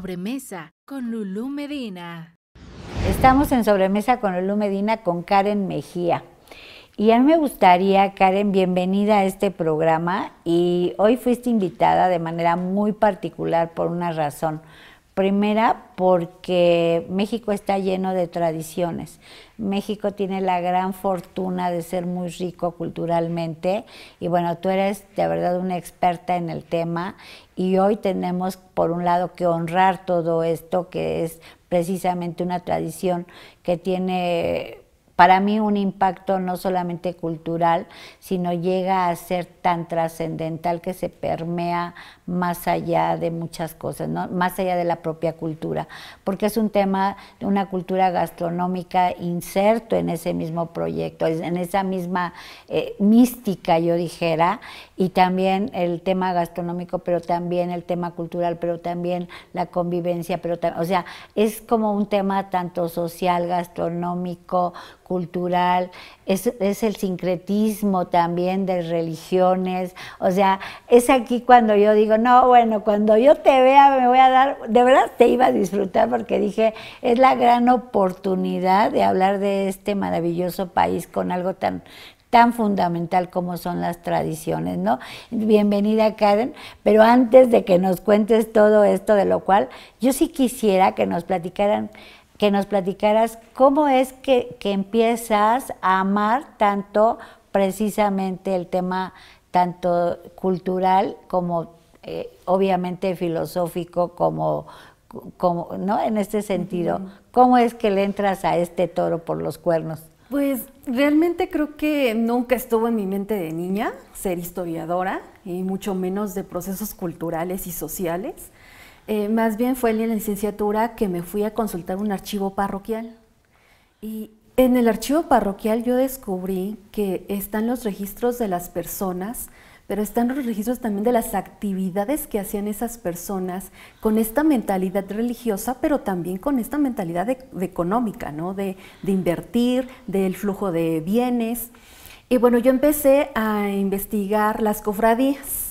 Sobremesa con Lulú Medina. Estamos en Sobremesa con Lulú Medina con Karen Mejía. Y a mí me gustaría, Karen, bienvenida a este programa. Y hoy fuiste invitada de manera muy particular por una razón. Primera, porque México está lleno de tradiciones. México tiene la gran fortuna de ser muy rico culturalmente y bueno, tú eres de verdad una experta en el tema y hoy tenemos por un lado que honrar todo esto que es precisamente una tradición que tiene para mí un impacto no solamente cultural, sino llega a ser tan trascendental que se permea más allá de muchas cosas, ¿no? Más allá de la propia cultura, porque es un tema de una cultura gastronómica inserto en ese mismo proyecto, en esa misma mística, yo dijera, y también el tema gastronómico, pero también el tema cultural, pero también la convivencia, pero o sea, es como un tema tanto social, gastronómico, cultural, es el sincretismo también de religiones, o sea, es aquí cuando yo digo, no, bueno, cuando yo te vea me voy a dar, de verdad te iba a disfrutar porque dije, es la gran oportunidad de hablar de este maravilloso país con algo tan fundamental como son las tradiciones, ¿no? Bienvenida, Karen, pero antes de que nos cuentes todo esto, de lo cual yo sí quisiera que nos platicaras cómo es que empiezas a amar tanto precisamente el tema tanto cultural como obviamente filosófico, como ¿no? En este sentido, ¿cómo es que le entras a este toro por los cuernos? Pues realmente creo que nunca estuvo en mi mente de niña ser historiadora y mucho menos de procesos culturales y sociales. Más bien fue en la licenciatura que me fui a consultar un archivo parroquial y en el archivo parroquial yo descubrí que están los registros de las personas, pero están los registros también de las actividades que hacían esas personas con esta mentalidad religiosa, pero también con esta mentalidad de económica, ¿no? De invertir, del flujo de bienes. Y bueno, yo empecé a investigar las cofradías,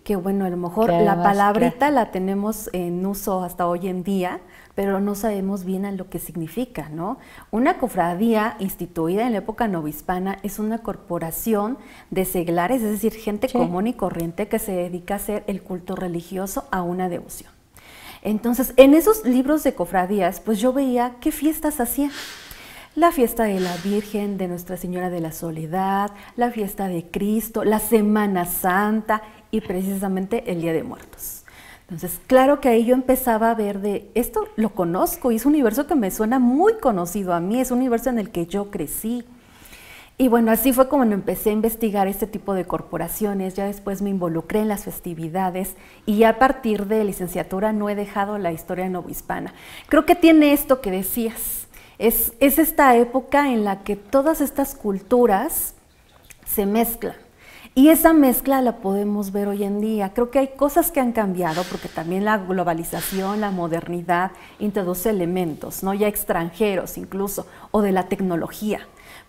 que bueno, a lo mejor la palabrita la tenemos en uso hasta hoy en día, pero no sabemos bien a lo que significa, ¿no? Una cofradía instituida en la época novohispana es una corporación de seglares, es decir, gente común y corriente que se dedica a hacer el culto religioso a una devoción. Entonces, en esos libros de cofradías, pues yo veía qué fiestas hacían. La fiesta de la Virgen, de Nuestra Señora de la Soledad, la fiesta de Cristo, la Semana Santa y precisamente el Día de Muertos. Entonces, claro que ahí yo empezaba a ver de, esto lo conozco y es un universo que me suena muy conocido a mí, es un universo en el que yo crecí. Y bueno, así fue como empecé a investigar este tipo de corporaciones, ya después me involucré en las festividades y ya a partir de licenciatura no he dejado la historia novohispana. Creo que tiene esto que decías, es esta época en la que todas estas culturas se mezclan. Y esa mezcla la podemos ver hoy en día. Creo que hay cosas que han cambiado porque también la globalización, la modernidad introduce elementos, ¿no? Ya extranjeros incluso, o de la tecnología.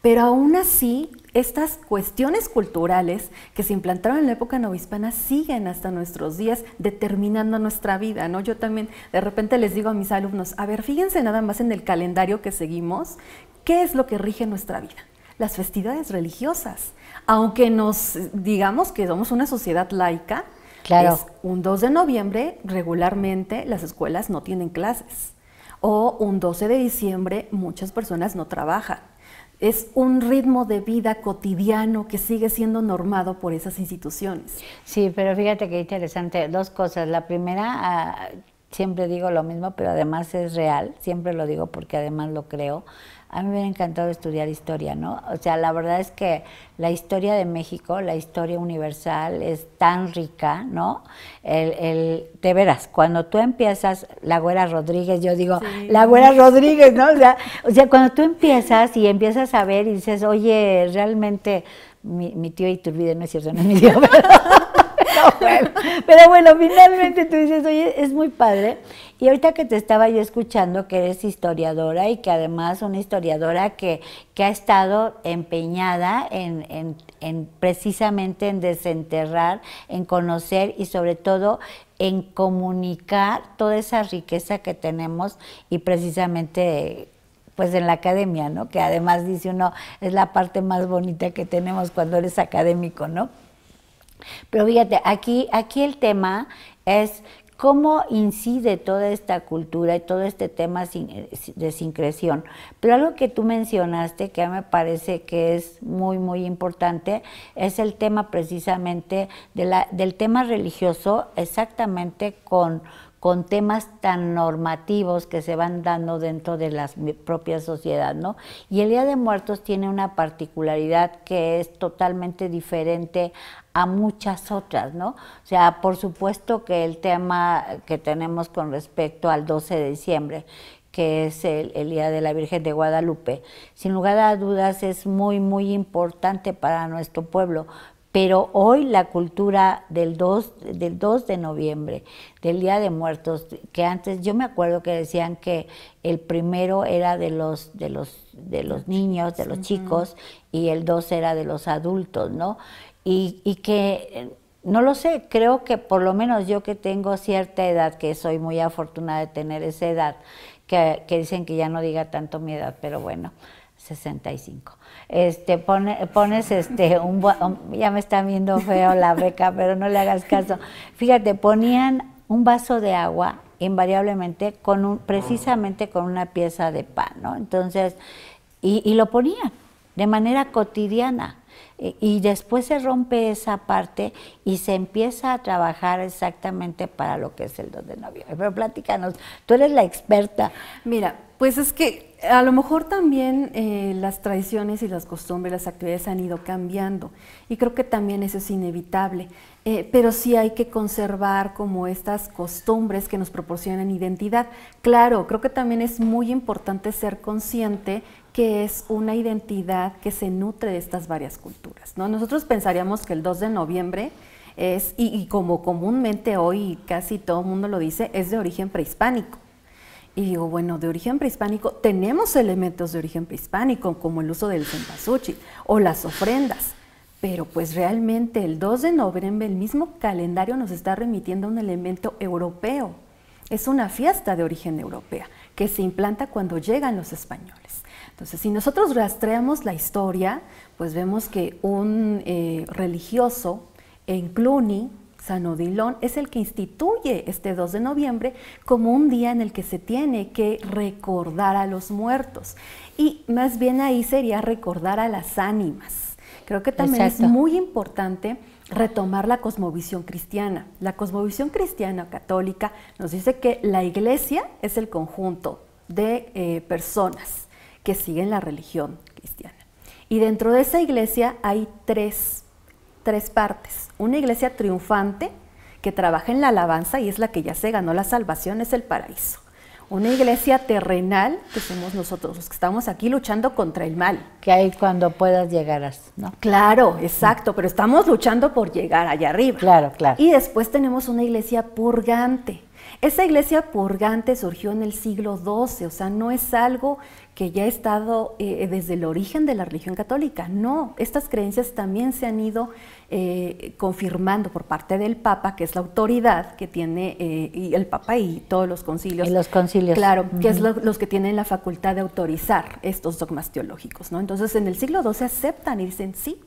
Pero aún así, estas cuestiones culturales que se implantaron en la época novohispana siguen hasta nuestros días determinando nuestra vida, ¿no? Yo también de repente les digo a mis alumnos, a ver, fíjense nada más en el calendario que seguimos, ¿qué es lo que rige nuestra vida? Las festividades religiosas. Aunque nos digamos que somos una sociedad laica, es un 2 de noviembre regularmente las escuelas no tienen clases, o un 12 de diciembre muchas personas no trabajan. Es un ritmo de vida cotidiano que sigue siendo normado por esas instituciones. Sí, pero fíjate qué interesante, dos cosas. La primera, siempre digo lo mismo, pero además es real, siempre lo digo porque además lo creo. A mí me hubiera encantado estudiar historia, ¿no? O sea, la verdad es que la historia de México, la historia universal, es tan rica, ¿no? De veras, cuando tú empiezas, la Güera Rodríguez, yo digo, la Güera Rodríguez, ¿no? O sea, cuando tú empiezas y empiezas a ver y dices, oye, realmente, mi tío Iturbide, no es cierto, no es mi tío, pero bueno, finalmente tú dices, oye, es muy padre. Y ahorita que te estaba yo escuchando que eres historiadora y que además una historiadora que ha estado empeñada en precisamente en desenterrar, en conocer y sobre todo en comunicar toda esa riqueza que tenemos y precisamente pues en la academia, ¿no? Que además dice uno, es la parte más bonita que tenemos cuando eres académico, ¿no? Pero fíjate, aquí el tema es cómo incide toda esta cultura y todo este tema de sincreción. Pero algo que tú mencionaste, que a mí me parece que es muy, muy importante, es el tema precisamente del tema religioso, exactamente con temas tan normativos que se van dando dentro de la propia sociedad, ¿no? Y el Día de Muertos tiene una particularidad que es totalmente diferente a muchas otras, ¿no? O sea, por supuesto que el tema que tenemos con respecto al 12 de diciembre, que es el Día de la Virgen de Guadalupe, sin lugar a dudas es muy, muy importante para nuestro pueblo. Pero hoy la cultura del 2 de noviembre, del Día de Muertos, que antes yo me acuerdo que decían que el primero era de los niños, de los chicos, y el 2 era de los adultos, ¿no? Y que, no lo sé, creo que por lo menos yo que tengo cierta edad, que soy muy afortunada de tener esa edad, que dicen que ya no diga tanto mi edad, pero bueno, 65. Pones ya me está viendo feo la beca, pero no le hagas caso. Fíjate, ponían un vaso de agua invariablemente precisamente con una pieza de pan, ¿no? Entonces, y lo ponían de manera cotidiana. Y después se rompe esa parte y se empieza a trabajar exactamente para lo que es el 2 de noviembre. Pero platícanos, tú eres la experta. Mira, pues es que a lo mejor también las tradiciones y las costumbres, las actividades han ido cambiando y creo que también eso es inevitable, pero sí hay que conservar como estas costumbres que nos proporcionan identidad. Claro, creo que también es muy importante ser consciente que es una identidad que se nutre de estas varias culturas, ¿no? Nosotros pensaríamos que el 2 de noviembre es, y como comúnmente hoy casi todo el mundo lo dice, es de origen prehispánico. Y digo, bueno, de origen prehispánico, tenemos elementos de origen prehispánico, como el uso del cempasúchil o las ofrendas, pero pues realmente el 2 de noviembre, el mismo calendario nos está remitiendo a un elemento europeo. Es una fiesta de origen europea que se implanta cuando llegan los españoles. Entonces, si nosotros rastreamos la historia, pues vemos que un religioso en Cluny, San Odilon, es el que instituye este 2 de noviembre como un día en el que se tiene que recordar a los muertos. Y más bien ahí sería recordar a las ánimas. Creo que también Exacto. Es muy importante retomar la cosmovisión cristiana. La cosmovisión cristiana católica nos dice que la iglesia es el conjunto de personas que siguen la religión cristiana. Y dentro de esa iglesia hay tres partes. Una iglesia triunfante que trabaja en la alabanza y es la que ya se ganó la salvación, es el paraíso. Una iglesia terrenal, que somos nosotros los que estamos aquí luchando contra el mal. Que ahí cuando puedas llegarás, ¿no? Claro, exacto, pero estamos luchando por llegar allá arriba. Claro, claro. Y después tenemos una iglesia purgante. Esa iglesia purgante surgió en el siglo XII, o sea, no es algo que ya ha estado desde el origen de la religión católica, no, estas creencias también se han ido confirmando por parte del Papa, que es la autoridad que tiene, y el Papa y todos los concilios. Y los concilios. Claro, que es los que tienen la facultad de autorizar estos dogmas teológicos, ¿no? Entonces, en el siglo XII aceptan y dicen, sí,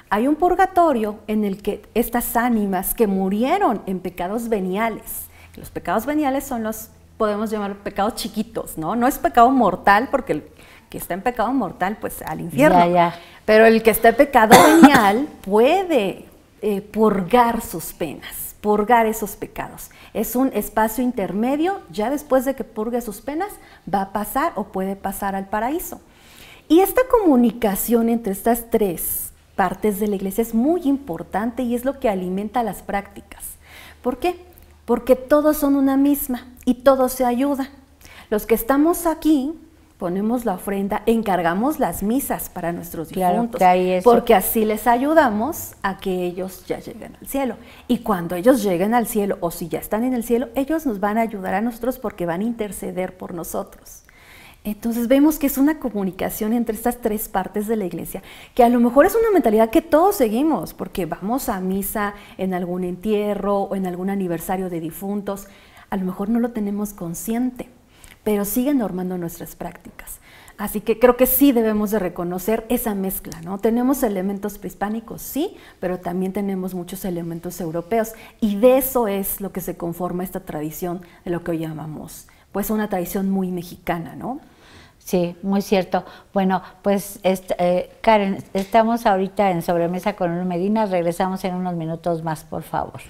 hay un purgatorio en el que estas ánimas que murieron en pecados veniales, los pecados veniales son los, podemos llamar pecados chiquitos, ¿no? No es pecado mortal, porque el que está en pecado mortal, pues al infierno. Ya. Pero el que está en pecado venial puede purgar sus penas, purgar esos pecados. Es un espacio intermedio, ya después de que purgue sus penas, va a pasar o puede pasar al paraíso. Y esta comunicación entre estas tres partes de la iglesia es muy importante y es lo que alimenta las prácticas. ¿Por qué? Porque todos son una misma y todos se ayudan. Los que estamos aquí ponemos la ofrenda, encargamos las misas para nuestros difuntos, eso. porque así les ayudamos a que ellos ya lleguen al cielo. Y cuando ellos lleguen al cielo, o si ya están en el cielo, ellos nos van a ayudar a nosotros porque van a interceder por nosotros. Entonces vemos que es una comunicación entre estas tres partes de la iglesia, que a lo mejor es una mentalidad que todos seguimos, porque vamos a misa en algún entierro o en algún aniversario de difuntos, a lo mejor no lo tenemos consciente, pero sigue normando nuestras prácticas. Así que creo que sí debemos de reconocer esa mezcla, ¿no? Tenemos elementos prehispánicos, sí, pero también tenemos muchos elementos europeos, y de eso es lo que se conforma esta tradición de lo que hoy llamamos, pues, una tradición muy mexicana, ¿no? Sí, muy cierto. Bueno, pues Karen, estamos ahorita en Sobremesa con Lulú Medina, regresamos en unos minutos más, por favor.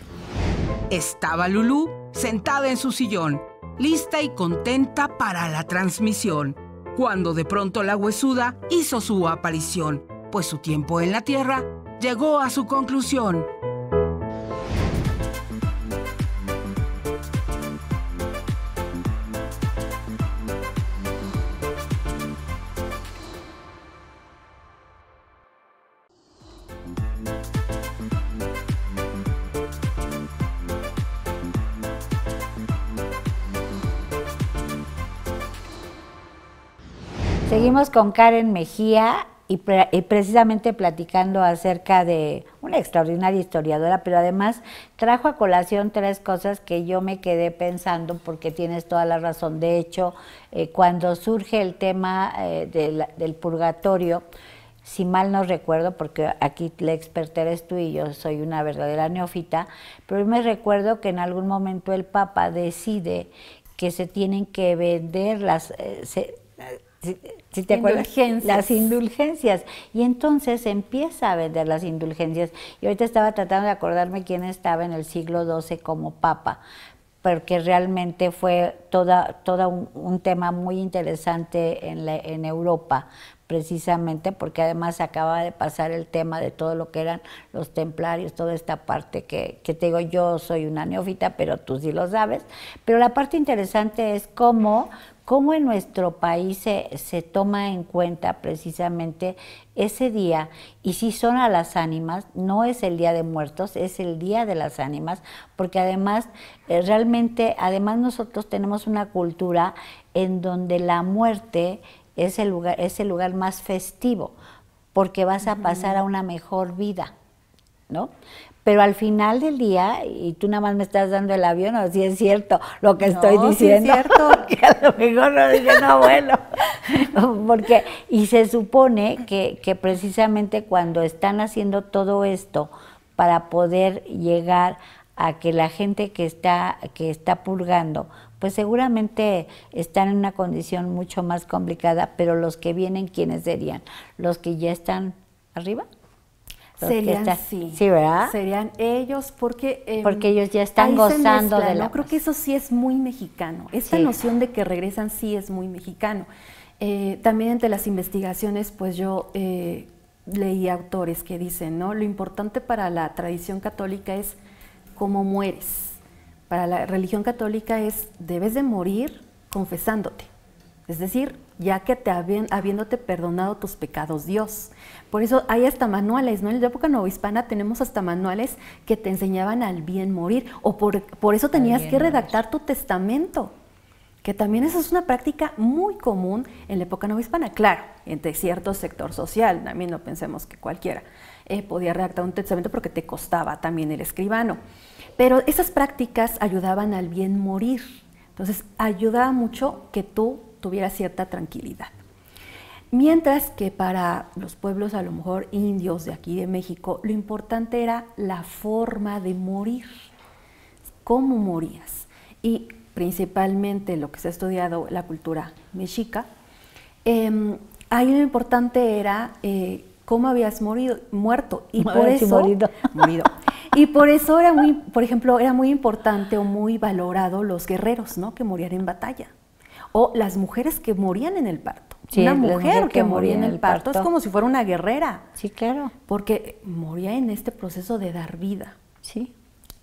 Estaba Lulú sentada en su sillón, lista y contenta para la transmisión, cuando de pronto la huesuda hizo su aparición, pues su tiempo en la tierra llegó a su conclusión. Seguimos con Karen Mejía y precisamente platicando acerca de una extraordinaria historiadora, pero además trajo a colación tres cosas que yo me quedé pensando, porque tienes toda la razón. De hecho, cuando surge el tema del purgatorio, si mal no recuerdo, porque aquí la experta eres tú y yo soy una verdadera neófita, pero yo me recuerdo que en algún momento el Papa decide que se tienen que vender si te acuerdas, las indulgencias, y entonces empieza a vender las indulgencias. Y ahorita estaba tratando de acordarme quién estaba en el siglo XII como papa, porque realmente fue toda un tema muy interesante en Europa, precisamente porque además acaba de pasar el tema de todo lo que eran los templarios, toda esta parte que te digo, yo soy una neófita, pero tú sí lo sabes. Pero la parte interesante es cómo en nuestro país se toma en cuenta precisamente ese día, y si son a las ánimas, no es el Día de Muertos, es el Día de las Ánimas, porque además, realmente, además nosotros tenemos una cultura en donde la muerte es el lugar más festivo, porque vas a pasar a una mejor vida, ¿no? Pero al final del día, y tú nada más me estás dando el avión, o si es cierto lo que estoy diciendo, sí es cierto. que a lo mejor no dije, no, bueno, porque, y se supone que precisamente cuando están haciendo todo esto para poder llegar a que la gente que está purgando, pues seguramente están en una condición mucho más complicada, pero los que vienen, ¿quiénes serían? ¿Los que ya están arriba? Serían, sí, ¿verdad? Serían ellos, porque ellos ya están gozando de la... ¿no? Creo que eso sí es muy mexicano. Esta noción de que regresan sí es muy mexicano. También entre las investigaciones, pues yo leí autores que dicen, ¿no? Lo importante para la tradición católica es cómo mueres. Para la religión católica debes de morir confesándote. Es decir, ya que habiéndote perdonado tus pecados Dios. Por eso hay hasta manuales, ¿no? En la época novohispana tenemos hasta manuales que te enseñaban al bien morir, o por eso tenías que redactar tu testamento, que también esa es una práctica muy común en la época novohispana. Claro, entre cierto sector social, también no pensemos que cualquiera podía redactar un testamento porque te costaba también el escribano. Pero esas prácticas ayudaban al bien morir, entonces ayudaba mucho que tú tuviera cierta tranquilidad. Mientras que para los pueblos a lo mejor indios de aquí de México, lo importante era la forma de morir, cómo morías. Y principalmente lo que se ha estudiado, la cultura mexica, ahí lo importante era cómo habías muerto. Y por eso, morido. Y por eso era por ejemplo, era muy importante o muy valorado los guerreros, ¿no? Que morían en batalla. O las mujeres que morían en el parto. Sí, una mujer que moría en el parto es como si fuera una guerrera. Sí, claro. Porque moría en este proceso de dar vida. Sí.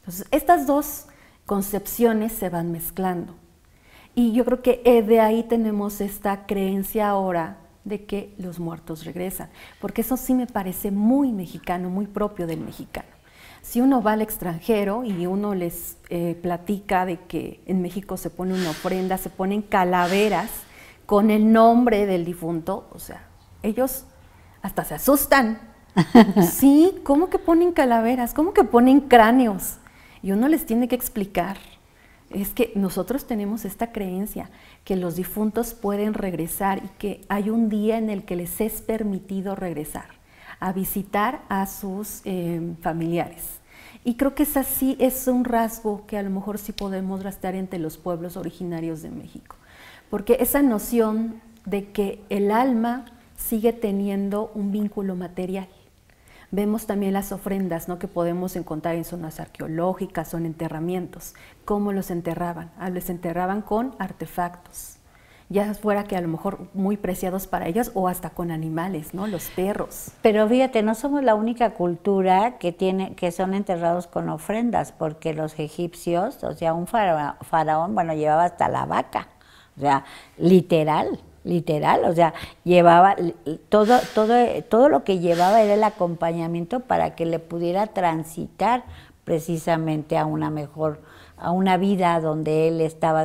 Entonces, estas dos concepciones se van mezclando. Y yo creo que de ahí tenemos esta creencia ahora de que los muertos regresan, porque eso sí me parece muy mexicano, muy propio del mexicano. Si uno va al extranjero y uno les platica de que en México se pone una ofrenda, se ponen calaveras con el nombre del difunto, o sea, ellos hasta se asustan. Sí, ¿cómo que ponen calaveras? ¿Cómo que ponen cráneos? Y uno les tiene que explicar. Es que nosotros tenemos esta creencia que los difuntos pueden regresar y que hay un día en el que les es permitido regresar a visitar a sus familiares. Y creo que esa sí es un rasgo que a lo mejor sí podemos rastrear entre los pueblos originarios de México. Porque esa noción de que el alma sigue teniendo un vínculo material. Vemos también las ofrendas, ¿no?, que podemos encontrar en zonas arqueológicas o en enterramientos. ¿Cómo los enterraban? Les enterraban con artefactos, ya fuera que a lo mejor muy preciados para ellos o hasta con animales, ¿no?, los perros. Pero fíjate, no somos la única cultura que son enterrados con ofrendas, porque los egipcios, o sea, un faraón, bueno, llevaba hasta la vaca, o sea, literal, o sea, llevaba todo lo que llevaba era el acompañamiento para que le pudiera transitar precisamente a una vida donde él estaba.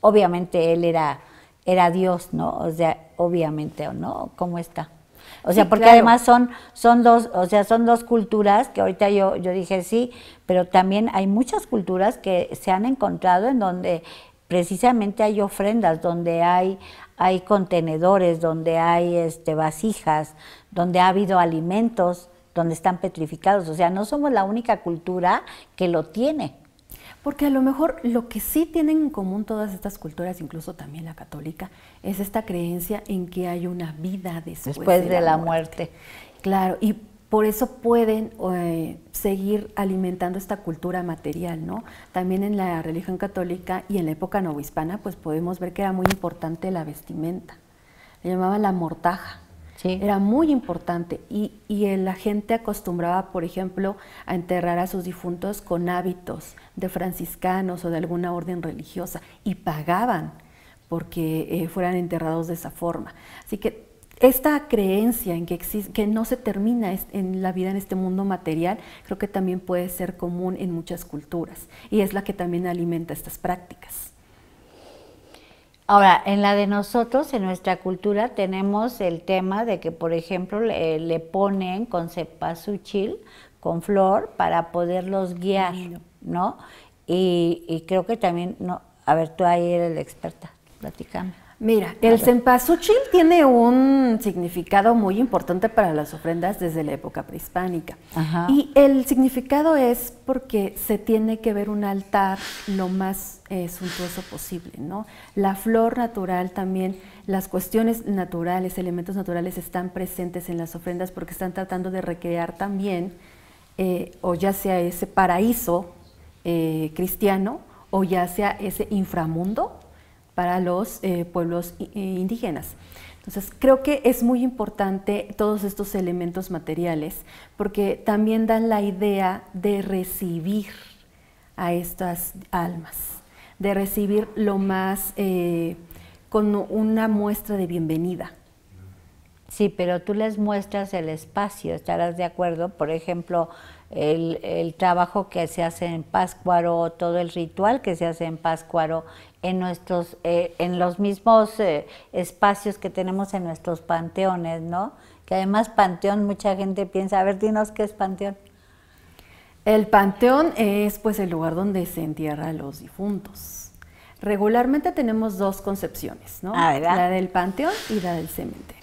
Obviamente él era Dios, ¿no? O sea, obviamente, ¿o no? ¿Cómo está? O sea, Sí, porque claro. además son dos culturas que ahorita yo dije sí, pero también hay muchas culturas que se han encontrado en donde precisamente hay ofrendas, donde hay contenedores, donde hay vasijas, donde ha habido alimentos, donde están petrificados. O sea, no somos la única cultura que lo tiene. Porque a lo mejor lo que sí tienen en común todas estas culturas, incluso también la católica, es esta creencia en que hay una vida después de la muerte. Claro, y por eso pueden seguir alimentando esta cultura material, ¿no? También en la religión católica y en la época novohispana, pues podemos ver que era muy importante la vestimenta. Le llamaban la mortaja. Sí. Era muy importante y la gente acostumbraba, por ejemplo, a enterrar a sus difuntos con hábitos de franciscanos o de alguna orden religiosa y pagaban porque fueran enterrados de esa forma. Así que esta creencia en que no se termina en la vida en este mundo material, creo que también puede ser común en muchas culturas y es la que también alimenta estas prácticas. Ahora, en la de nosotros, en nuestra cultura, tenemos el tema de que, por ejemplo, le ponen con cempasúchil, con flor, para poderlos guiar, ¿no? Y creo que también, no, a ver, tú ahí eres la experta, platícame. Mira, el cempasúchil tiene un significado muy importante para las ofrendas desde la época prehispánica. Ajá. Y el significado es porque se tiene que ver un altar lo más suntuoso posible, ¿no? La flor natural también, las cuestiones naturales, elementos naturales están presentes en las ofrendas porque están tratando de recrear también, o ya sea ese paraíso cristiano, o ya sea ese inframundo para los pueblos indígenas. Entonces, creo que es muy importante todos estos elementos materiales porque también dan la idea de recibir a estas almas, de recibir lo más con una muestra de bienvenida. Sí, pero tú les muestras el espacio, ¿estarás de acuerdo? Por ejemplo, el trabajo que se hace en Pátzcuaro, todo el ritual que se hace en Pátzcuaro, en los mismos espacios que tenemos en nuestros panteones, ¿no? Que además panteón, mucha gente piensa, a ver, dinos qué es panteón. El panteón es pues el lugar donde se entierra a los difuntos. Regularmente tenemos dos concepciones, ¿no? La del panteón y la del cementerio.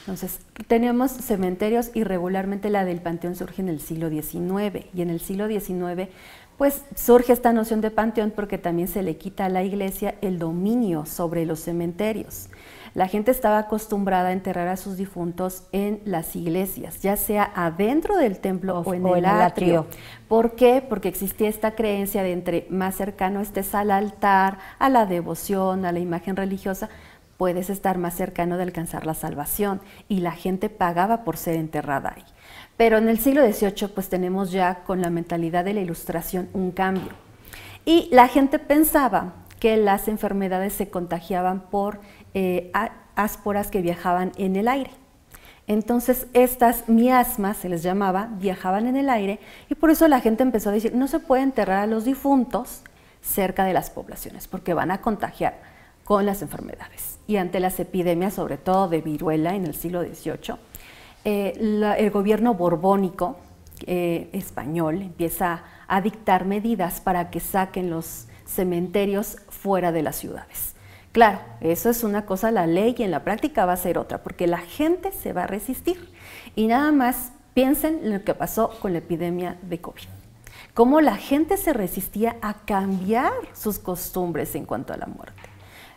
Entonces, tenemos cementerios y regularmente la del panteón surge en el siglo XIX. Y en el siglo XIX, pues surge esta noción de panteón porque también se le quita a la iglesia el dominio sobre los cementerios. La gente estaba acostumbrada a enterrar a sus difuntos en las iglesias, ya sea adentro del templo o en el atrio. ¿Por qué? Porque existía esta creencia de entre más cercano estés al altar, a la devoción, a la imagen religiosa, puedes estar más cercano de alcanzar la salvación y la gente pagaba por ser enterrada ahí. Pero en el siglo XVIII pues tenemos ya con la mentalidad de la Ilustración un cambio y la gente pensaba que las enfermedades se contagiaban por ásporas que viajaban en el aire. Entonces estas miasmas, se les llamaba, viajaban en el aire y por eso la gente empezó a decir, no se puede enterrar a los difuntos cerca de las poblaciones porque van a contagiar con las enfermedades. Y ante las epidemias, sobre todo de viruela en el siglo XVIII, el gobierno borbónico español empieza a dictar medidas para que saquen los cementerios fuera de las ciudades. Claro, eso es una cosa, la ley, y en la práctica va a ser otra, porque la gente se va a resistir. Y nada más piensen en lo que pasó con la epidemia de COVID. Cómo la gente se resistía a cambiar sus costumbres en cuanto a la muerte.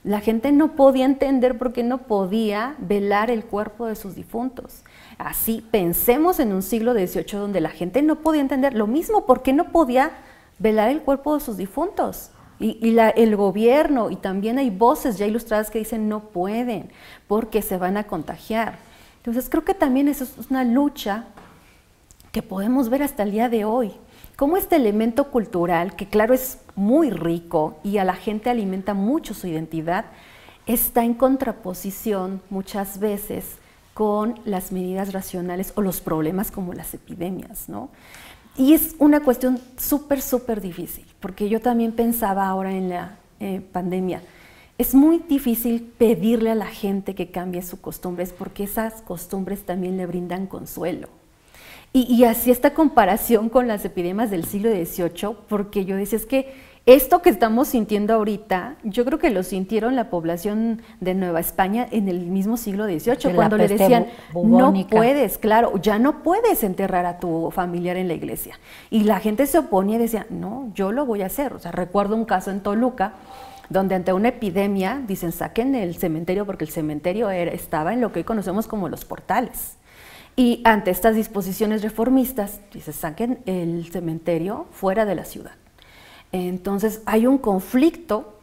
La gente no podía entender por qué no podía velar el cuerpo de sus difuntos. Así, pensemos en un siglo XVIII donde la gente no podía entender lo mismo, por qué no podía velar el cuerpo de sus difuntos. El gobierno, y también hay voces ya ilustradas que dicen no pueden porque se van a contagiar. Entonces creo que también eso es una lucha que podemos ver hasta el día de hoy. Cómo este elemento cultural, que claro es muy rico y a la gente alimenta mucho su identidad, está en contraposición muchas veces con las medidas racionales o los problemas como las epidemias, ¿no? Y es una cuestión súper difícil, porque yo también pensaba ahora en la pandemia, es muy difícil pedirle a la gente que cambie sus costumbres, porque esas costumbres también le brindan consuelo. Y así esta comparación con las epidemias del siglo XVIII, porque yo decía, es que esto que estamos sintiendo ahorita, yo creo que lo sintieron la población de Nueva España en el mismo siglo XVIII, cuando le decían, no puedes, claro, ya no puedes enterrar a tu familiar en la iglesia. Y la gente se oponía y decía, no, yo lo voy a hacer. O sea, recuerdo un caso en Toluca, donde ante una epidemia, dicen, saquen el cementerio, porque el cementerio estaba en lo que hoy conocemos como los portales. Y ante estas disposiciones reformistas, dice, saquen el cementerio fuera de la ciudad. Entonces hay un conflicto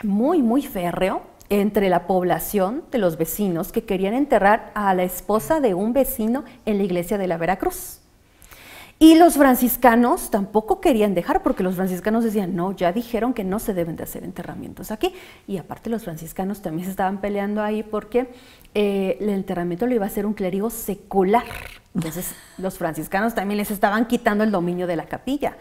muy férreo entre la población de los vecinos que querían enterrar a la esposa de un vecino en la iglesia de la Veracruz. Y los franciscanos tampoco querían dejar, porque los franciscanos decían, no, ya dijeron que no se deben de hacer enterramientos aquí. Y aparte los franciscanos también se estaban peleando ahí porque el enterramiento lo iba a hacer un clérigo secular. Entonces los franciscanos también les estaban quitando el dominio de la capilla.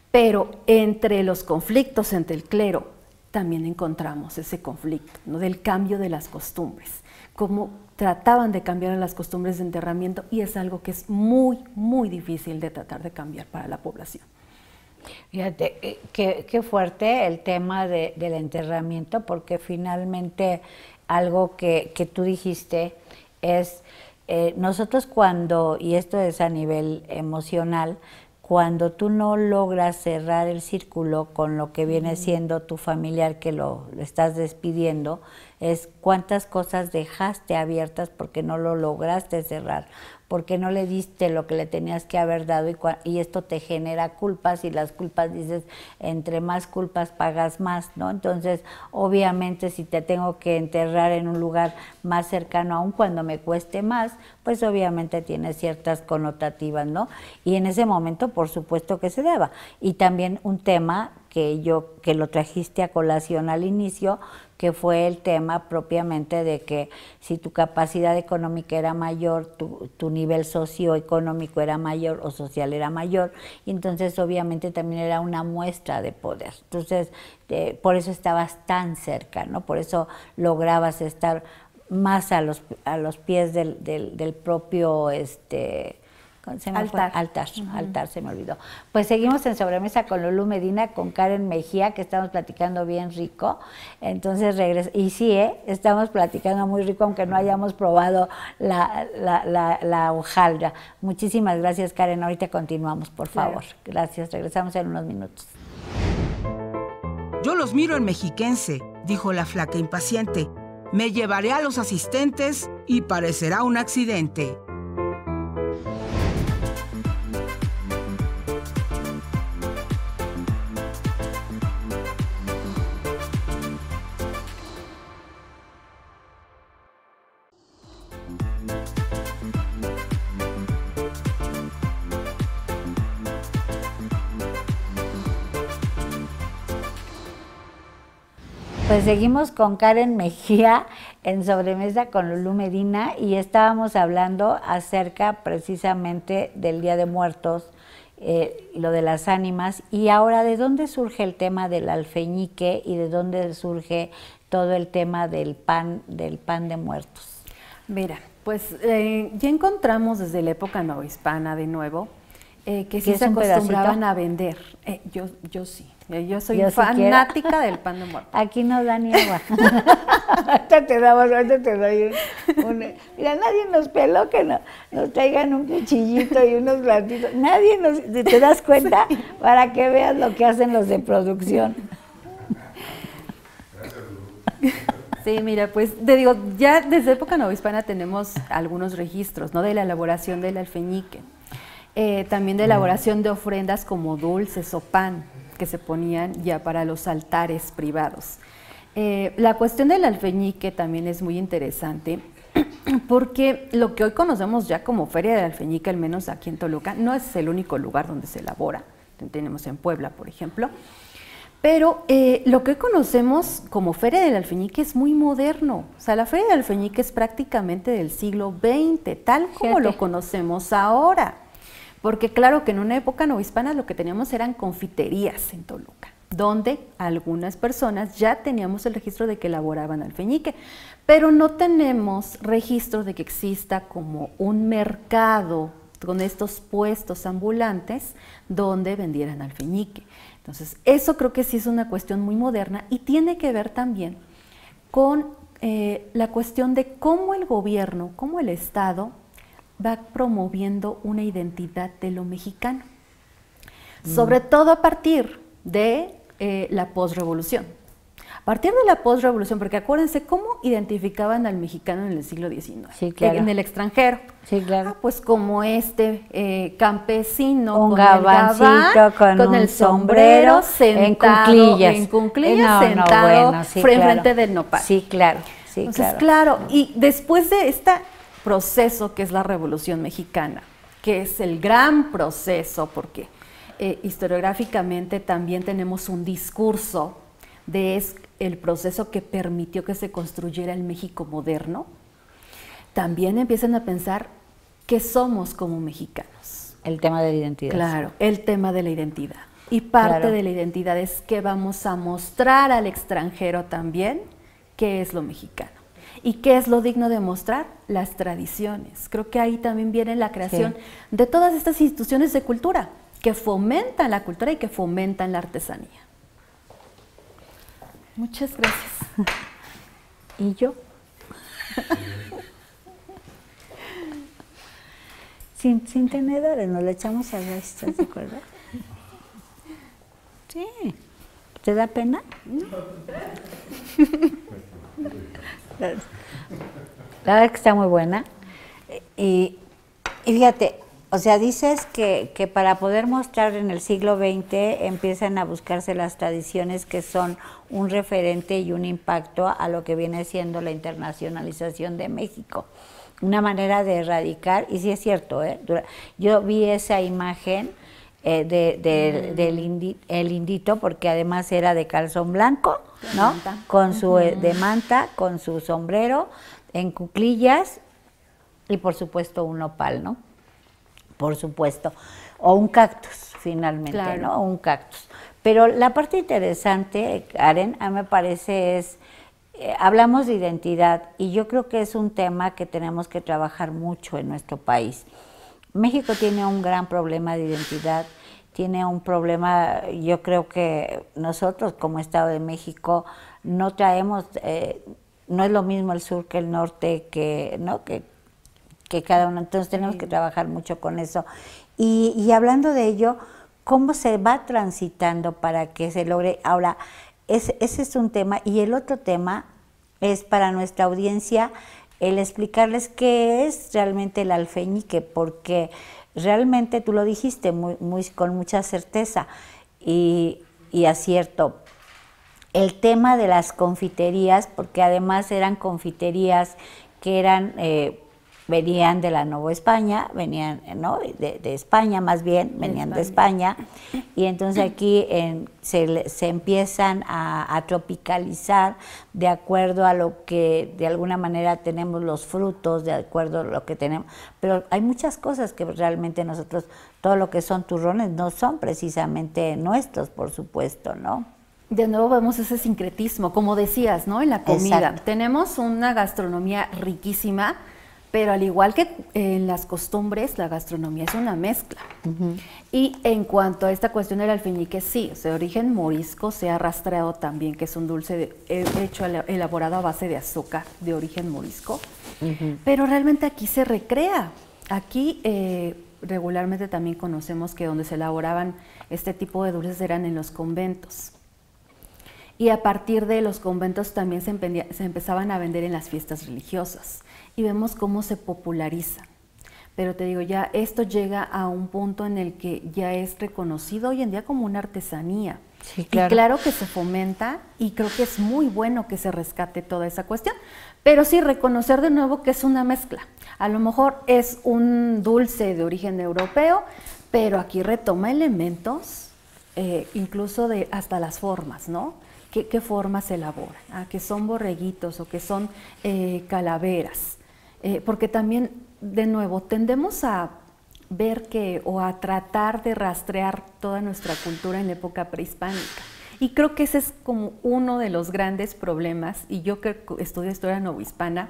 Pero entre los conflictos entre el clero también encontramos ese conflicto, ¿no? Del cambio de las costumbres, cómo trataban de cambiar las costumbres de enterramiento, y es algo que es muy difícil de tratar de cambiar para la población. Fíjate, qué fuerte el tema del enterramiento, porque finalmente algo que tú dijiste es, nosotros cuando, y esto es a nivel emocional, cuando tú no logras cerrar el círculo con lo que viene siendo tu familiar que lo estás despidiendo, es cuántas cosas dejaste abiertas porque no lo lograste cerrar, porque no le diste lo que le tenías que haber dado, y esto te genera culpas, y las culpas, dices, entre más culpas pagas más, ¿no? Entonces, obviamente, si te tengo que enterrar en un lugar más cercano, aun cuando me cueste más, pues obviamente tiene ciertas connotativas, ¿no? Y en ese momento, por supuesto que se daba. Y también un tema que lo trajiste a colación al inicio, que fue el tema propiamente de que si tu capacidad económica era mayor, tu nivel socioeconómico era mayor o social era mayor, y entonces obviamente también era una muestra de poder. Entonces, por eso estabas tan cerca, ¿no? Por eso lograbas estar más a los pies del propio altar, se me olvidó. Pues seguimos en Sobremesa con Lulú Medina, con Karen Mejía, que estamos platicando bien rico. Entonces regresa, y sí, estamos platicando muy rico, aunque no hayamos probado la hojaldra. Muchísimas gracias, Karen. Ahorita continuamos, por favor. Claro. Gracias, regresamos en unos minutos. Yo los miro en mexiquense, dijo la flaca impaciente. Me llevaré a los asistentes y parecerá un accidente. Pues seguimos con Karen Mejía en Sobremesa con Lulú Medina y estábamos hablando acerca precisamente del Día de Muertos, lo de las ánimas, y ahora ¿de dónde surge el tema del alfeñique y de dónde surge todo el tema del pan de muertos? Mira, pues ya encontramos desde la época novohispana de nuevo que sí se acostumbraban a vender. Yo sí. Yo soy fanática del pan de muerto. Aquí no da ni agua. ahorita te doy Mira, nadie nos peló que nos traigan un cuchillito y unos platitos. Nadie nos... ¿Te das cuenta? Sí. Para que veas lo que hacen los de producción. Sí, mira, pues te digo, ya desde época novohispana tenemos algunos registros, ¿no? De la elaboración del alfeñique. También de elaboración de ofrendas como dulces o pan, que se ponían ya para los altares privados. La cuestión del alfeñique también es muy interesante porque lo que hoy conocemos ya como Feria del Alfeñique, al menos aquí en Toluca, no es el único lugar donde se elabora, tenemos en Puebla, por ejemplo, pero lo que hoy conocemos como Feria del Alfeñique es muy moderno. O sea, la Feria del Alfeñique es prácticamente del siglo XX, tal como lo conocemos ahora. Porque claro que en una época novohispana lo que teníamos eran confiterías en Toluca, donde algunas personas ya teníamos el registro de que elaboraban alfeñique, pero no tenemos registro de que exista como un mercado con estos puestos ambulantes donde vendieran alfeñique. Entonces, eso creo que sí es una cuestión muy moderna y tiene que ver también con la cuestión de cómo el gobierno, cómo el Estado va promoviendo una identidad de lo mexicano, sobre todo a partir de la posrevolución. A partir de la posrevolución, porque acuérdense cómo identificaban al mexicano en el siglo XIX, sí, claro. En el extranjero. Sí, claro. Pues como campesino, un con gabancito, con el sombrero, sentado en cuclillas, sentado bueno, sí, frente del nopal. Sí, claro. Sí, entonces, claro, y después de esta proceso que es la Revolución Mexicana, que es el gran proceso, porque historiográficamente también tenemos un discurso de el proceso que permitió que se construyera el México moderno, también empiezan a pensar qué somos como mexicanos. El tema de la identidad. Claro, el tema de la identidad. Y parte de la identidad es que vamos a mostrar al extranjero también qué es lo mexicano. ¿Y qué es lo digno de mostrar? Las tradiciones. Creo que ahí también viene la creación de todas estas instituciones de cultura que fomentan la cultura y que fomentan la artesanía. Muchas gracias. ¿Y yo? sin tenedores, nos le echamos a la ¿estás de acuerdo? Sí. ¿Te da pena? No. La verdad es que está muy buena. Y fíjate, o sea, dices que para poder mostrar en el siglo XX empiezan a buscarse las tradiciones que son un referente y un impacto a lo que viene siendo la internacionalización de México. Una manera de erradicar, y sí es cierto, yo vi esa imagen el indito, porque además era de calzón blanco, ¿no? Con su de manta, con su sombrero, en cuclillas y por supuesto un nopal, ¿no? Por supuesto, o un cactus finalmente, claro. ¿No? Un cactus. Pero la parte interesante, Karen, a mí me parece es, hablamos de identidad y yo creo que es un tema que tenemos que trabajar mucho en nuestro país. México tiene un gran problema de identidad, tiene un problema, yo creo que nosotros como Estado de México no traemos, no es lo mismo el sur que el norte, ¿no? que cada uno, entonces tenemos que trabajar mucho con eso. Y hablando de ello, ¿cómo se va transitando para que se logre? Ahora, ese es un tema, y el otro tema es para nuestra audiencia el explicarles qué es realmente el alfeñique, porque realmente tú lo dijiste con mucha certeza y acierto. El tema de las confiterías, porque además eran confiterías que eran venían de la Nueva España, venían, ¿no? de España más bien, venían de España, y entonces aquí se empiezan a tropicalizar de acuerdo a lo que de alguna manera tenemos los frutos, de acuerdo a lo que tenemos, pero hay muchas cosas que realmente nosotros, todo lo que son turrones no son precisamente nuestros, por supuesto, ¿no? De nuevo vemos ese sincretismo, como decías, ¿no? En la comida. Exacto. Tenemos una gastronomía riquísima, pero al igual que en las costumbres, la gastronomía es una mezcla. Y en cuanto a esta cuestión del alfeñique, sí, de origen morisco, se ha rastreado también que es un dulce elaborado a base de azúcar de origen morisco, pero realmente aquí se recrea. Aquí regularmente también conocemos que donde se elaboraban este tipo de dulces eran en los conventos. Y a partir de los conventos también se empezaban a vender en las fiestas religiosas. Y vemos cómo se populariza. Pero te digo, ya esto llega a un punto en el que ya es reconocido hoy en día como una artesanía. Sí, claro. Y claro que se fomenta y creo que es muy bueno que se rescate toda esa cuestión. Pero sí reconocer de nuevo que es una mezcla. A lo mejor es un dulce de origen europeo, pero aquí retoma elementos, incluso de hasta las formas, ¿no? ¿Qué formas se elaboran? Que son borreguitos o que son calaveras. Porque también, de nuevo, tendemos a ver o a tratar de rastrear toda nuestra cultura en la época prehispánica. Y creo que ese es como uno de los grandes problemas, y yo que estudio historia novohispana,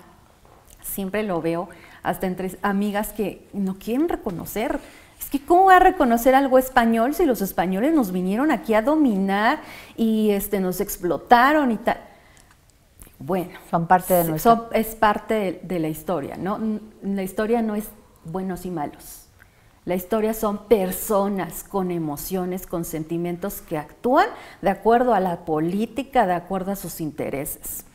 siempre lo veo, hasta entre amigas que no quieren reconocer. Es que ¿cómo va a reconocer algo español si los españoles nos vinieron aquí a dominar y nos explotaron y tal? Bueno, son parte de nuestra... es parte de la historia, ¿no? La historia no es buenos y malos. La historia son personas con emociones, con sentimientos que actúan de acuerdo a la política, de acuerdo a sus intereses.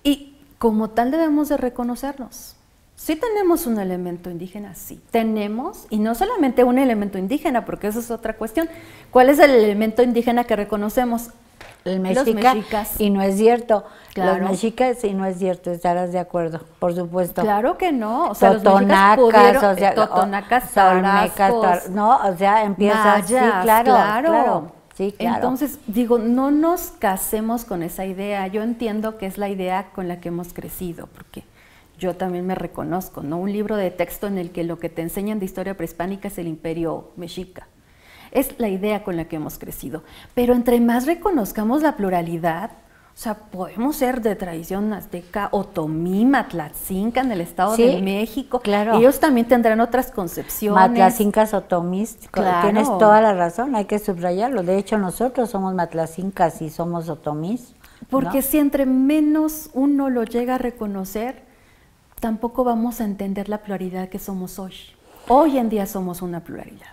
Y como tal debemos de reconocernos. Sí tenemos un elemento indígena, sí tenemos, y no solamente un elemento indígena, porque eso es otra cuestión. ¿Cuál es el elemento indígena que reconocemos? El mexica, los mexicas. Y no es cierto. Claro. Los mexicas, y no es cierto, estarás de acuerdo, por supuesto. Claro que no. O sea, totonacas, los mexicas pudieron, o sea, totonacas, tarascos, no, o sea, empieza mayas, sí, claro. Sí, claro. Entonces, digo, no nos casemos con esa idea. Yo entiendo que es la idea con la que hemos crecido, porque yo también me reconozco, ¿no? Un libro de texto en el que lo que te enseñan de historia prehispánica es el imperio mexica. Es la idea con la que hemos crecido. Pero entre más reconozcamos la pluralidad, o sea, podemos ser de tradición azteca, otomí, matlatzinca en el Estado de México. Claro. Ellos también tendrán otras concepciones. Matlazincas, otomís, claro. Tienes toda la razón, hay que subrayarlo. De hecho, nosotros somos matlazincas y somos otomís. Porque si entre menos uno lo llega a reconocer, tampoco vamos a entender la pluralidad que somos hoy. Hoy en día somos una pluralidad.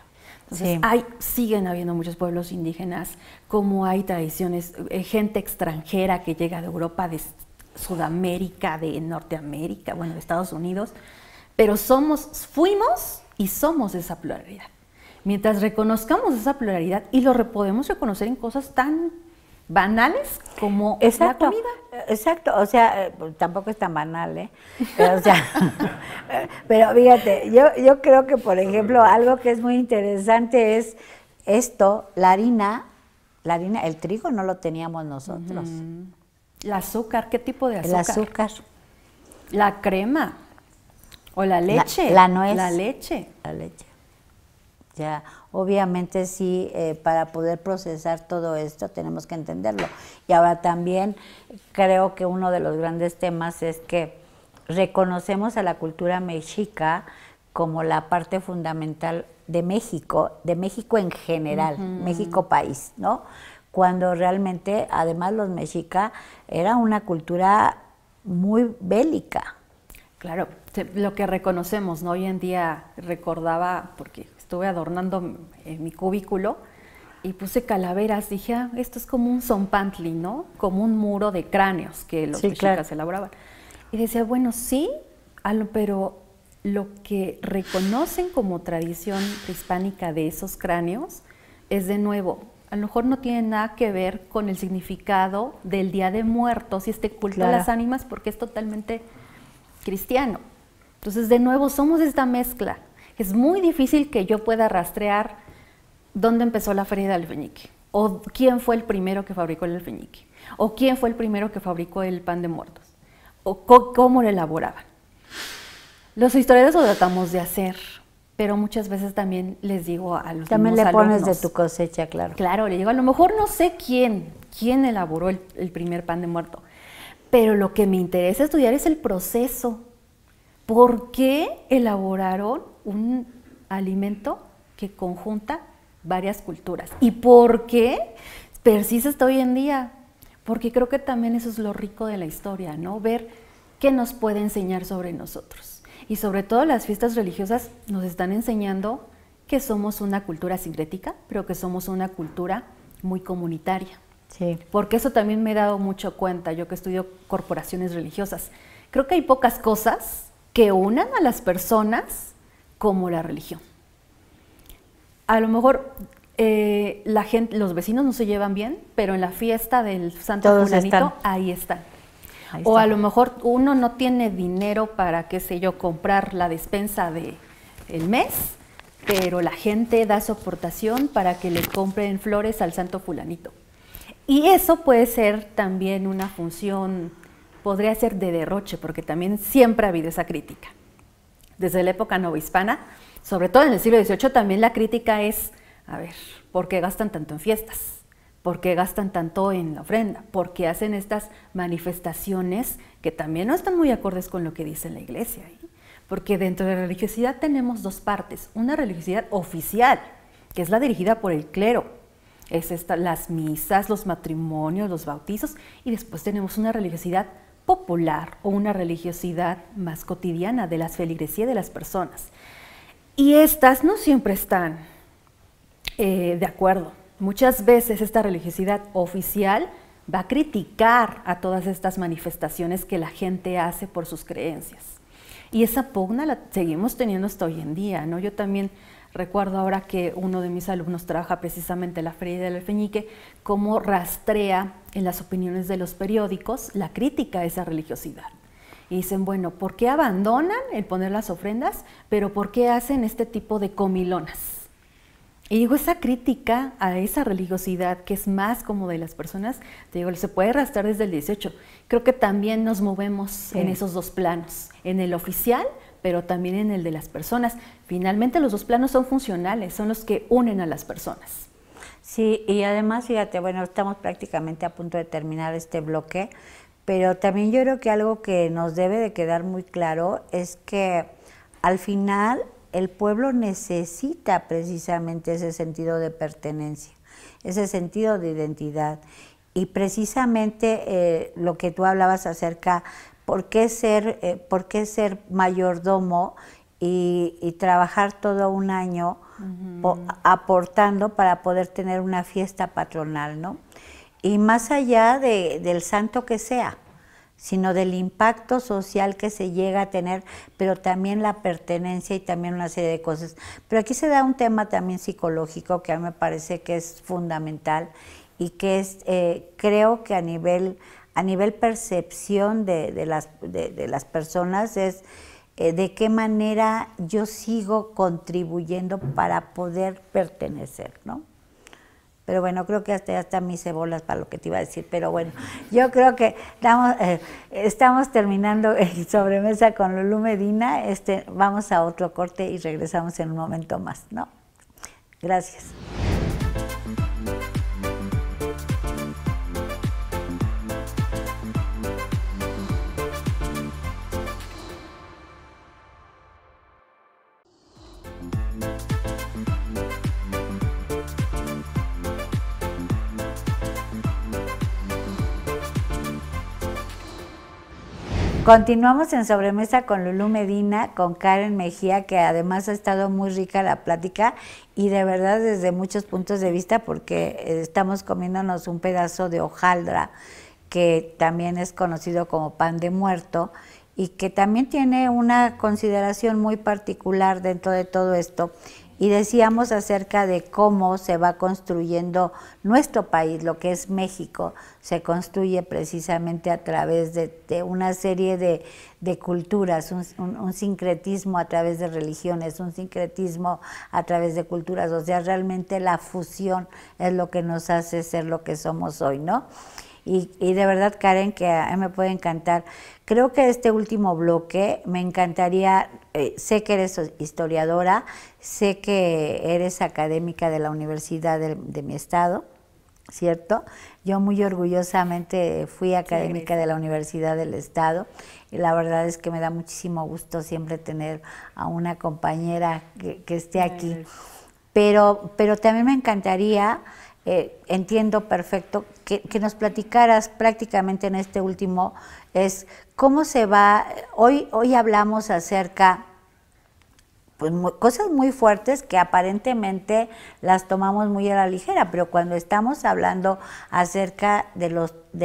Entonces, siguen habiendo muchos pueblos indígenas, como hay tradiciones, gente extranjera que llega de Europa, de Sudamérica, de Norteamérica, bueno, de Estados Unidos, pero fuimos y somos esa pluralidad. Mientras reconozcamos esa pluralidad y lo podemos reconocer en cosas tan banales como la comida. Exacto, o sea, tampoco es tan banal, ¿eh? Pero, o sea, pero fíjate, yo creo que, por ejemplo, algo que es muy interesante es esto, la harina, el trigo no lo teníamos nosotros. El azúcar, ¿qué tipo de azúcar? El azúcar. La crema, o la leche. La nuez. La leche. La leche. Ya, obviamente sí, para poder procesar todo esto tenemos que entenderlo. Y ahora también creo que uno de los grandes temas es que reconocemos a la cultura mexica como la parte fundamental de México en general, México país, ¿no? Cuando realmente, además los mexicas, era una cultura muy bélica. Claro, lo que reconocemos, ¿no? Hoy en día recordaba, porque estuve adornando mi cubículo y puse calaveras, dije, esto es como un zompantli, ¿no? Como un muro de cráneos que los mexicas elaboraban. Y decía, bueno, sí, pero lo que reconocen como tradición prehispánica de esos cráneos es, de nuevo, a lo mejor no tiene nada que ver con el significado del Día de Muertos y este culto a las ánimas, porque es totalmente cristiano. Entonces, de nuevo, somos esta mezcla. Es muy difícil que yo pueda rastrear dónde empezó la feria del alfeñique, o quién fue el primero que fabricó el alfeñique, o quién fue el primero que fabricó el pan de muertos, o cómo lo elaboraban. Los historiadores lo tratamos de hacer, pero muchas veces también les digo a los También le alumnos, pones de tu cosecha, claro. Claro, le digo, a lo mejor no sé quién elaboró el primer pan de muerto, pero lo que me interesa estudiar es el proceso. ¿Por qué elaboraron un alimento que conjunta varias culturas? ¿Y por qué persiste hasta hoy en día? Porque creo que también eso es lo rico de la historia, ¿no? Ver qué nos puede enseñar sobre nosotros. Y sobre todo las fiestas religiosas nos están enseñando que somos una cultura sincrética, pero que somos una cultura muy comunitaria. Sí. Porque eso también me he dado mucho cuenta, yo que estudio corporaciones religiosas. Creo que hay pocas cosas que unan a las personas como la religión. A lo mejor la gente, los vecinos no se llevan bien, pero en la fiesta del Santo Todos Fulanito, están. ahí están. Ahí O está. a lo mejor uno no tiene dinero para, qué sé yo, comprar la despensa del mes, pero la gente da su aportación para que le compren flores al Santo Fulanito. Y eso puede ser también una función, podría ser de derroche, porque también siempre ha habido esa crítica. Desde la época novohispana, sobre todo en el siglo XVIII, también la crítica es, a ver, ¿por qué gastan tanto en fiestas? ¿Por qué gastan tanto en la ofrenda? ¿Por qué hacen estas manifestaciones que también no están muy acordes con lo que dice la Iglesia? Porque dentro de la religiosidad tenemos dos partes. Una religiosidad oficial, que es la dirigida por el clero. Es las misas, los matrimonios, los bautizos. Y después tenemos una religiosidad popular o una religiosidad más cotidiana de las feligresías de las personas. Y estas no siempre están de acuerdo. Muchas veces esta religiosidad oficial va a criticar a todas estas manifestaciones que la gente hace por sus creencias. Y esa pugna la seguimos teniendo hasta hoy en día, ¿no? Yo también recuerdo ahora que uno de mis alumnos trabaja precisamente en la Feria del Alfeñique, cómo rastrea en las opiniones de los periódicos la crítica a esa religiosidad. Y dicen, bueno, ¿por qué abandonan el poner las ofrendas, pero por qué hacen este tipo de comilonas? Y digo, esa crítica a esa religiosidad que es más como de las personas, te digo, se puede rastrear desde el 18. Creo que también nos movemos en esos dos planos, en el oficial, pero también en el de las personas. Finalmente los dos planos son funcionales, son los que unen a las personas. Sí, y además, fíjate, bueno, estamos prácticamente a punto de terminar este bloque, pero también yo creo que algo que nos debe de quedar muy claro es que al final el pueblo necesita precisamente ese sentido de pertenencia, ese sentido de identidad. Y precisamente lo que tú hablabas acerca, ¿por qué ser mayordomo y trabajar todo un año aportando para poder tener una fiesta patronal, ¿no? Y más allá del santo que sea, sino del impacto social que se llega a tener, pero también la pertenencia y también una serie de cosas. Pero aquí se da un tema también psicológico que a mí me parece que es fundamental y que es, creo que a nivel percepción de las personas es de qué manera yo sigo contribuyendo para poder pertenecer, ¿no? Pero bueno, creo que hasta me hice bolas para lo que te iba a decir, pero bueno, yo creo que estamos terminando Sobremesa con Lulú Medina, vamos a otro corte y regresamos en un momento más, ¿no? Gracias. Continuamos en Sobremesa con Lulú Medina, con Karen Mejía, que además ha estado muy rica la plática y de verdad desde muchos puntos de vista, porque estamos comiéndonos un pedazo de hojaldra, que también es conocido como pan de muerto, y que también tiene una consideración muy particular dentro de todo esto. Y decíamos acerca de cómo se va construyendo nuestro país, lo que es México, se construye precisamente a través de una serie de culturas, un sincretismo a través de religiones, un sincretismo a través de culturas, o sea, realmente la fusión es lo que nos hace ser lo que somos hoy, ¿no? Y de verdad, Karen, que a mí me puede encantar. Creo que este último bloque me encantaría, sé que eres historiadora, sé que eres académica de la universidad de mi estado, ¿cierto? Yo muy orgullosamente fui académica de la Universidad del Estado y la verdad es que me da muchísimo gusto siempre tener a una compañera que esté aquí. Pero también me encantaría... entiendo perfecto, que nos platicaras prácticamente en este último, es cómo se va, hoy hablamos acerca, pues cosas muy fuertes que aparentemente las tomamos muy a la ligera, pero cuando estamos hablando acerca de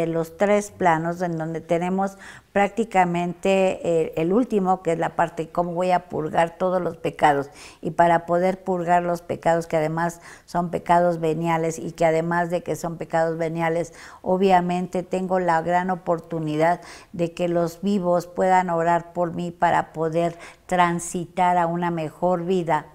los tres planos, en donde tenemos prácticamente el último, que es la parte de cómo voy a purgar todos los pecados, y para poder purgar los pecados que además son pecados veniales, y que además de que son pecados veniales, obviamente tengo la gran oportunidad de que los vivos puedan orar por mí para poder transitar a una mejor vida,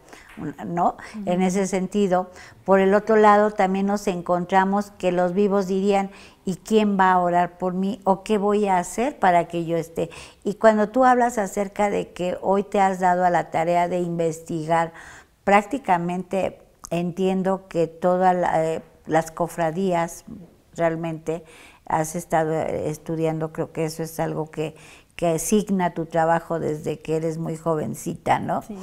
¿no? En ese sentido. Por el otro lado, también nos encontramos que los vivos dirían, ¿y quién va a orar por mí? ¿O qué voy a hacer para que yo esté? Y cuando tú hablas acerca de que hoy te has dado a la tarea de investigar, prácticamente entiendo que todas las cofradías, realmente has estado estudiando, creo que eso es algo que asigna tu trabajo desde que eres muy jovencita, ¿no? Sí.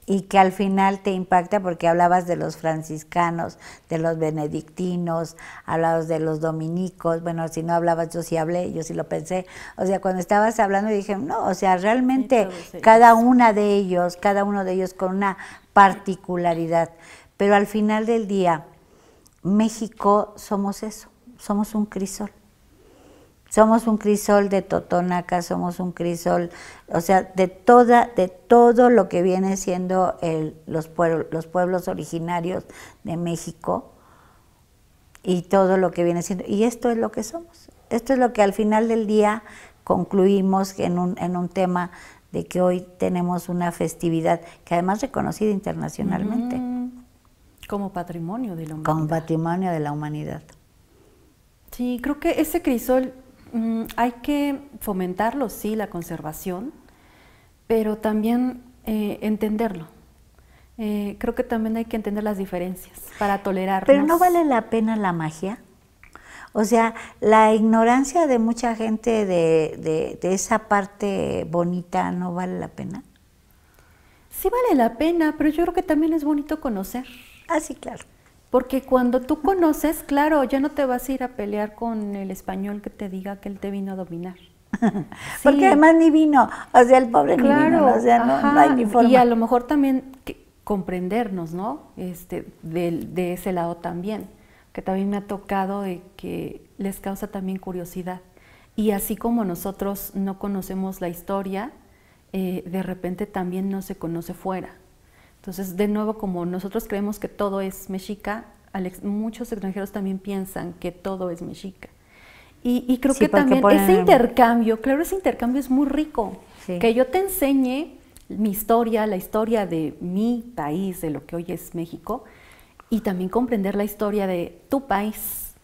Y que al final te impacta porque hablabas de los franciscanos, de los benedictinos, hablabas de los dominicos, bueno, si no hablabas, yo sí hablé, yo sí lo pensé, o sea, cuando estabas hablando dije, no, o sea, realmente cada uno de ellos con una particularidad, pero al final del día, México somos eso, somos un crisol. Somos un crisol de Totonaca, somos un crisol, o sea, de todo lo que viene siendo los pueblos originarios de México y todo lo que viene siendo, y esto es lo que somos. Esto es lo que al final del día concluimos en un tema de que hoy tenemos una festividad que además reconocida internacionalmente. Como patrimonio de la humanidad. Como patrimonio de la humanidad. Sí, creo que ese crisol... hay que fomentarlo, sí, la conservación, pero también entenderlo. Creo que también hay que entender las diferencias para tolerarnos. Pero ¿no vale la pena la magia? O sea, la ignorancia de mucha gente de esa parte bonita, ¿no vale la pena? Sí vale la pena, pero yo creo que también es bonito conocer. Ah, sí, claro. Porque cuando tú conoces, claro, ya no te vas a ir a pelear con el español que te diga que él te vino a dominar. Porque sí. Además ni vino, o sea, el pobre claro, ni vino, o sea, no hay ni forma. Y a lo mejor también comprendernos, ¿no? De ese lado también, que también me ha tocado de que les causa también curiosidad. Y así como nosotros no conocemos la historia, de repente también no se conoce fuera. Entonces, de nuevo, como nosotros creemos que todo es mexica, muchos extranjeros también piensan que todo es mexica. Y creo que también ese intercambio, claro, ese intercambio es muy rico. Sí. Que yo te enseñe mi historia, la historia de mi país, de lo que hoy es México, y también comprender la historia de tu país.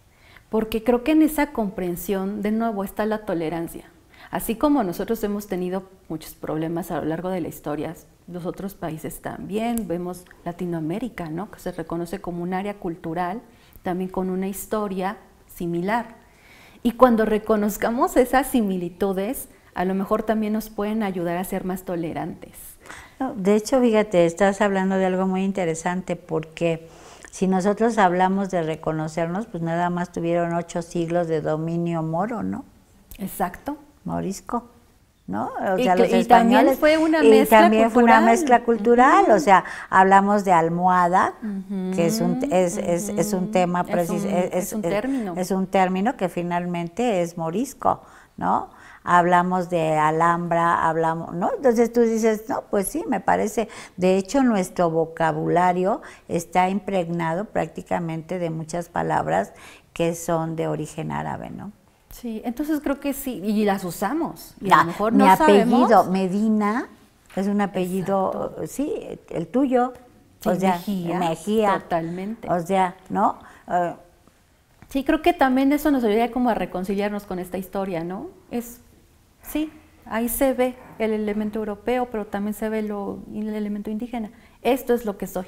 Porque creo que en esa comprensión, de nuevo, está la tolerancia. Así como nosotros hemos tenido muchos problemas a lo largo de la historia, los otros países también, vemos Latinoamérica, ¿no? Que se reconoce como un área cultural, también con una historia similar. Y cuando reconozcamos esas similitudes, a lo mejor también nos pueden ayudar a ser más tolerantes. No, de hecho, fíjate, estás hablando de algo muy interesante, porque si nosotros hablamos de reconocernos, pues nada más tuvieron 8 siglos de dominio moro, ¿no? Exacto. Morisco, ¿no? O sea, los españoles, también fue una mezcla también cultural. Fue una mezcla cultural, o sea, hablamos de almohada, que es un tema preciso, es un término. Es un término que finalmente es morisco, ¿no? hablamos de Alhambra, hablamos, ¿no? Entonces tú dices, no, pues sí, me parece. De hecho, nuestro vocabulario está impregnado prácticamente de muchas palabras que son de origen árabe, ¿no? Sí, entonces creo que sí, y las usamos. Y a lo mejor mi no apellido, sabemos. Medina, es un apellido, sí, el tuyo. Sí, O sea, Mejía, totalmente. O sea, ¿no? Sí, creo que también eso nos ayudaría como a reconciliarnos con esta historia, ¿no? Sí, ahí se ve el elemento europeo, pero también se ve el elemento indígena. Esto es lo que soy.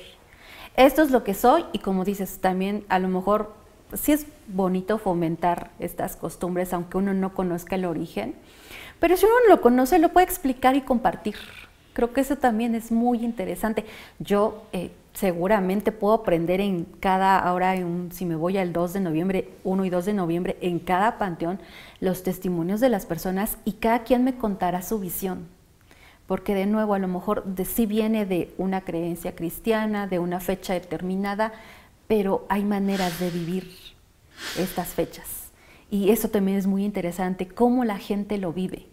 Esto es lo que soy y como dices, también a lo mejor sí es bonito fomentar estas costumbres, aunque uno no conozca el origen, pero si uno lo conoce, lo puede explicar y compartir. Creo que eso también es muy interesante. Yo seguramente puedo aprender si me voy al 2 de noviembre, 1 y 2 de noviembre, en cada panteón, los testimonios de las personas y cada quien me contará su visión. Porque de nuevo, a lo mejor sí viene de una creencia cristiana, de una fecha determinada, pero hay maneras de vivir estas fechas. Y eso también es muy interesante, cómo la gente lo vive.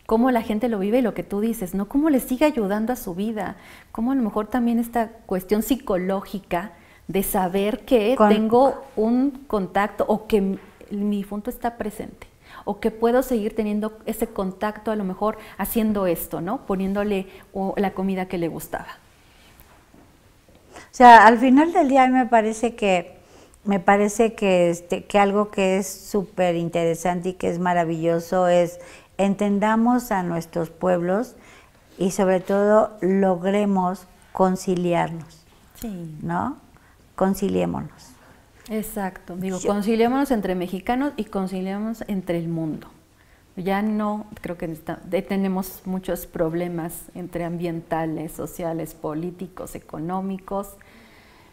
Cómo la gente lo vive y lo que tú dices, ¿no? Cómo le sigue ayudando a su vida, cómo a lo mejor también esta cuestión psicológica de saber que tengo un contacto o que mi difunto está presente o que puedo seguir teniendo ese contacto a lo mejor haciendo esto, ¿no? Poniéndole la comida que le gustaba. O sea, al final del día me parece que algo que es súper interesante y que es maravilloso es entendamos a nuestros pueblos y sobre todo logremos conciliarnos, sí, ¿no? Conciliémonos. Exacto, conciliémonos entre mexicanos y conciliémonos entre el mundo. Ya no, creo que tenemos muchos problemas entre ambientales, sociales, políticos, económicos.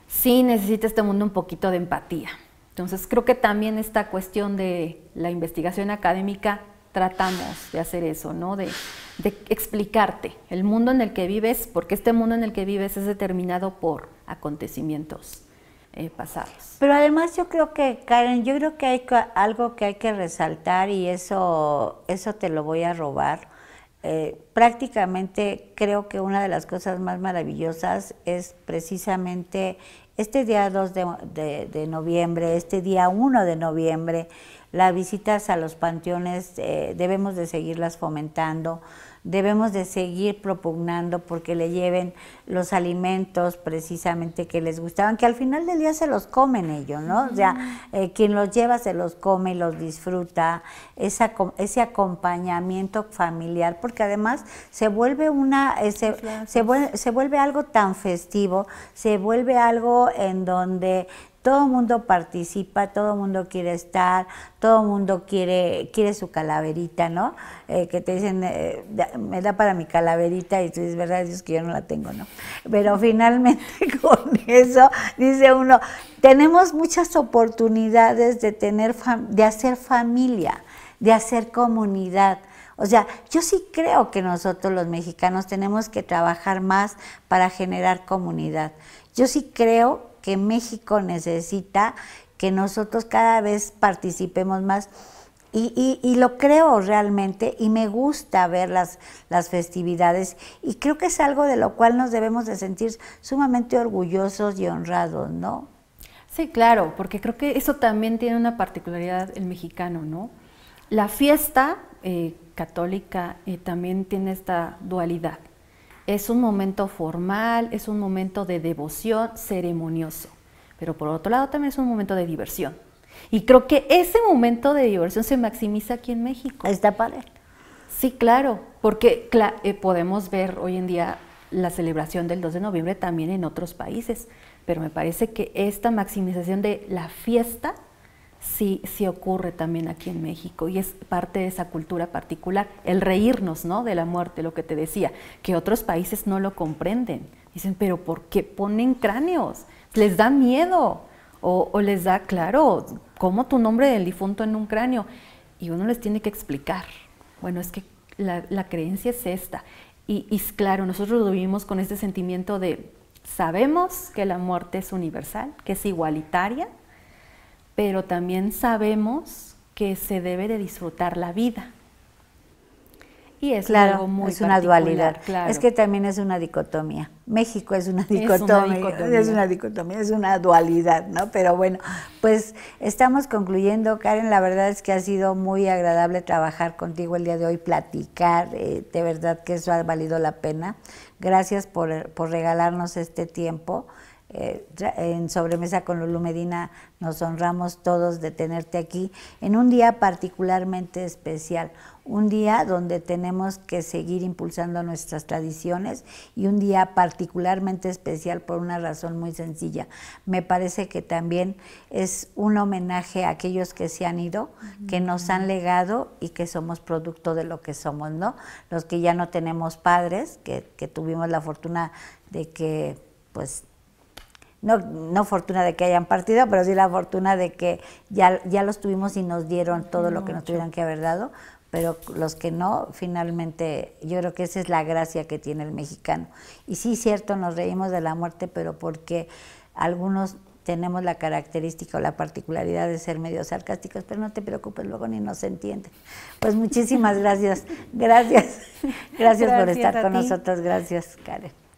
Sí necesita este mundo un poquito de empatía. Entonces creo que también esta cuestión de la investigación académica tratamos de hacer eso, ¿no? De explicarte el mundo en el que vives, porque este mundo en el que vives es determinado por acontecimientos pasados. Pero además yo creo que, Karen, hay algo que hay que resaltar y eso te lo voy a robar. Prácticamente creo que una de las cosas más maravillosas es precisamente este día 2 de noviembre, este día 1 de noviembre, las visitas a los panteones debemos de seguirlas fomentando, debemos de seguir propugnando porque le lleven los alimentos precisamente que les gustaban, que al final del día se los comen ellos, ¿no? O sea, quien los lleva se los come y los disfruta, ese acompañamiento familiar, porque además se vuelve se vuelve algo tan festivo, se vuelve algo en donde todo el mundo participa, todo el mundo quiere estar, todo el mundo quiere su calaverita, ¿no? Que te dicen, me da para mi calaverita y tú dices, verdad, Dios, que yo no la tengo, ¿no? Pero finalmente con eso, dice uno, tenemos muchas oportunidades de hacer familia, de hacer comunidad. O sea, yo sí creo que nosotros los mexicanos tenemos que trabajar más para generar comunidad. Yo sí creo que México necesita que nosotros cada vez participemos más y lo creo realmente y me gusta ver las festividades y creo que es algo de lo cual nos debemos de sentir sumamente orgullosos y honrados, ¿no? Sí, claro, porque creo que eso también tiene una particularidad el mexicano, ¿no? La fiesta católica también tiene esta dualidad. Es un momento formal, es un momento de devoción ceremonioso, pero por otro lado también es un momento de diversión. Y creo que ese momento de diversión se maximiza aquí en México. Está padre. Sí, claro, porque podemos ver hoy en día la celebración del 2 de noviembre también en otros países, pero me parece que esta maximización de la fiesta sí ocurre también aquí en México y es parte de esa cultura particular, el reírnos, ¿no?, de la muerte, lo que te decía, que otros países no lo comprenden. Dicen, pero ¿por qué ponen cráneos? ¿Les da miedo? O les da, claro, ¿cómo tu nombre del difunto en un cráneo? Y uno les tiene que explicar. Bueno, es que la creencia es esta. Y claro, nosotros lo vivimos con este sentimiento de, sabemos que la muerte es universal, que es igualitaria, pero también sabemos que se debe de disfrutar la vida. y es claro, algo muy es una dualidad. Claro. Es que también es una dicotomía. México es una dicotomía, es una dualidad, ¿no? Pero bueno, pues estamos concluyendo. Karen, la verdad es que ha sido muy agradable trabajar contigo el día de hoy, platicar, de verdad que eso ha valido la pena. Gracias por regalarnos este tiempo. En Sobremesa con Lulú Medina nos honramos todos de tenerte aquí en un día particularmente especial, un día donde tenemos que seguir impulsando nuestras tradiciones y un día particularmente especial por una razón muy sencilla. Me parece que también es un homenaje a aquellos que se han ido, que nos han legado y que somos producto de lo que somos, ¿no? Los que ya no tenemos padres, que tuvimos la fortuna de que, pues, no fortuna de que hayan partido, pero sí la fortuna de que ya los tuvimos y nos dieron todo lo que nos tuvieran que haber dado, pero los que no, finalmente, yo creo que esa es la gracia que tiene el mexicano. Y sí, cierto, nos reímos de la muerte, pero porque algunos tenemos la característica o la particularidad de ser medio sarcásticos, pero no te preocupes, luego ni nos entienden. Pues muchísimas gracias, gracias por estar con nosotros, gracias, Karen.